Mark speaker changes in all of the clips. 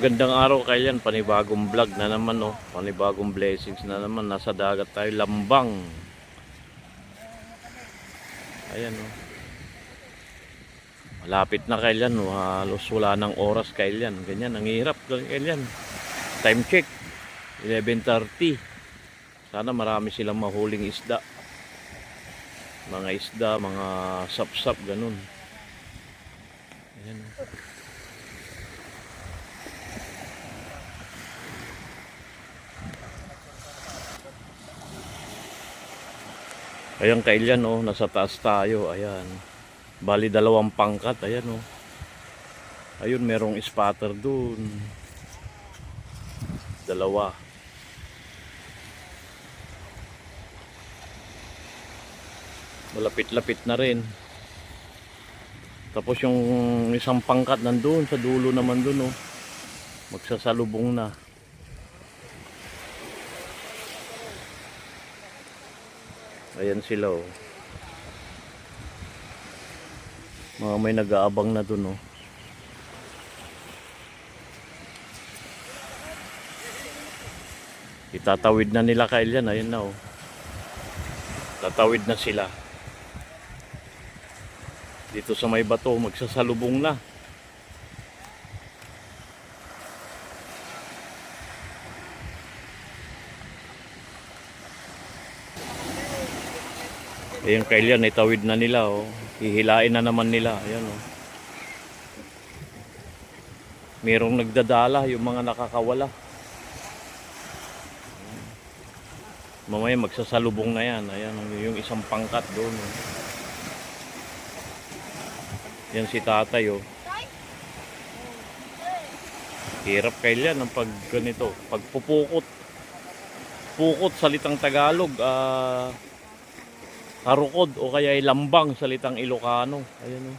Speaker 1: Magandang araw kailan, panibagong vlog na naman oh. Panibagong blessings na naman. Nasa dagat tayo, Lambang. Ayan oh. Malapit na kailan oh. Halos wala ng oras kailan. Ganyan, ang hirap kailan. Time check 11:30. Sana marami silang mahuling isda. Mga isda, mga sap-sap ganun. Ayan oh. Ayan kailan oh, nasa taas tayo. Ayan. Bali dalawang pangkat, ayan oh. Ayun, merong spatter dun. Dalawa. Malapit-lapit na rin. Tapos yung isang pangkat nandun sa dulo naman dun oh. Magsasalubong na. Ayan sila oh. Mga may nag-aabang na dun oh. Itatawid na nila kailan. Ayun na oh. Tatawid na sila. Dito sa may bato magsasalubong na. Ayan kailan, itawid na nila oh. Hihilain na naman nila. Ayan oh. Merong nagdadala, yung mga nakakawala. Mamaya magsasalubong na yan. Ayan yung isang pangkat doon oh. Yan si tatay oh. Hirap kailan ang pag ganito, pagpupukot. Pukot salitang Tagalog, harukod o kaya lambang salitang Ilocano. Ayan oh.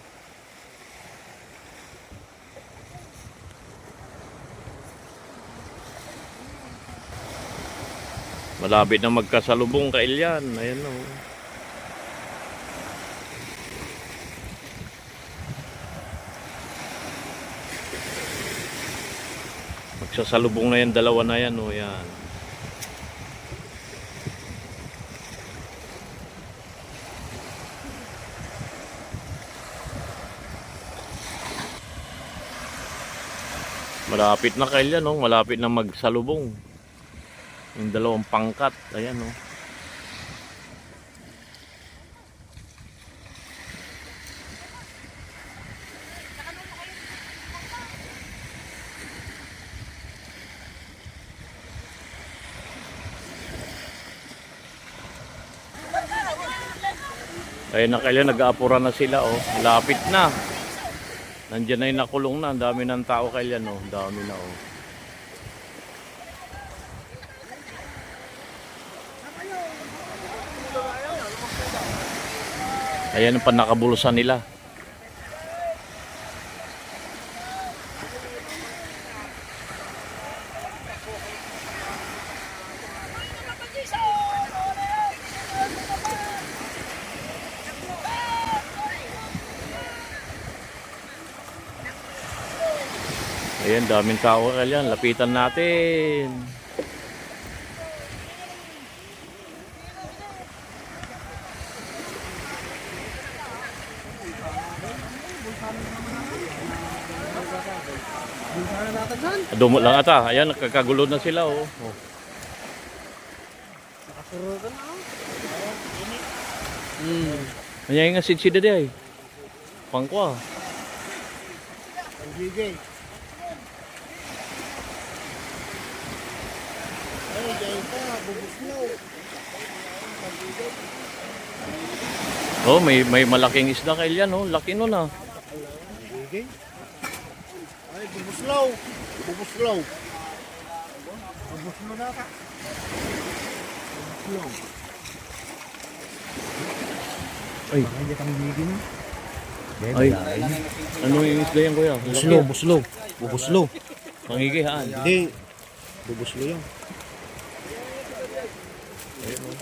Speaker 1: Malapit na magkasalubong kailyan. Ayan oh. Magsasalubong na yan, dalawa na yan oh. Yan. Malapit na kailan no, malapit na magsalubong. Yung dalawang pangkat, ayan no. Ayun na kailan, nag-aapura na sila oh. Malapit na. Nandiyan na yung nakulong na. Ang dami ng tao kailan oh. Ang dami na oh. Ayan ang panakabulusan nila. Ayan, daming tao kailan. Lapitan natin. Dumot lang ata. Ayan, nakakagulo na sila oh.
Speaker 2: Nakasurugan na oh.
Speaker 1: Ayan nga sida di ay. Pangkwa.
Speaker 2: Gigay. Ay, dahil ka, bubusnaw.
Speaker 1: Oh, may malaking isda kailan oh. Laki nun ah.
Speaker 2: Gigay. Ay, bubuslaw. Bubuslaw. Bubuslaw na ka. Bubuslaw.
Speaker 1: Ay.
Speaker 2: Baka hindi kang gigay na.
Speaker 1: Ay. Ano yung isda yan kuya?
Speaker 2: Buslo, buslo. Bubuslo.
Speaker 1: Pangigihaan.
Speaker 2: Hindi. Bubuslo yan.
Speaker 1: Ayun oh.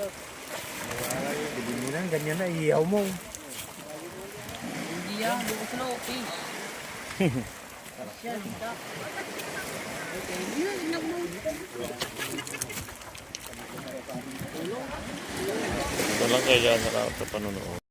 Speaker 2: Bilhin mo lang, ganyan na, iyaw mo.
Speaker 3: Hindi yan, bubuslo, fish. Yan,
Speaker 1: Ito lang kaya sa panonood.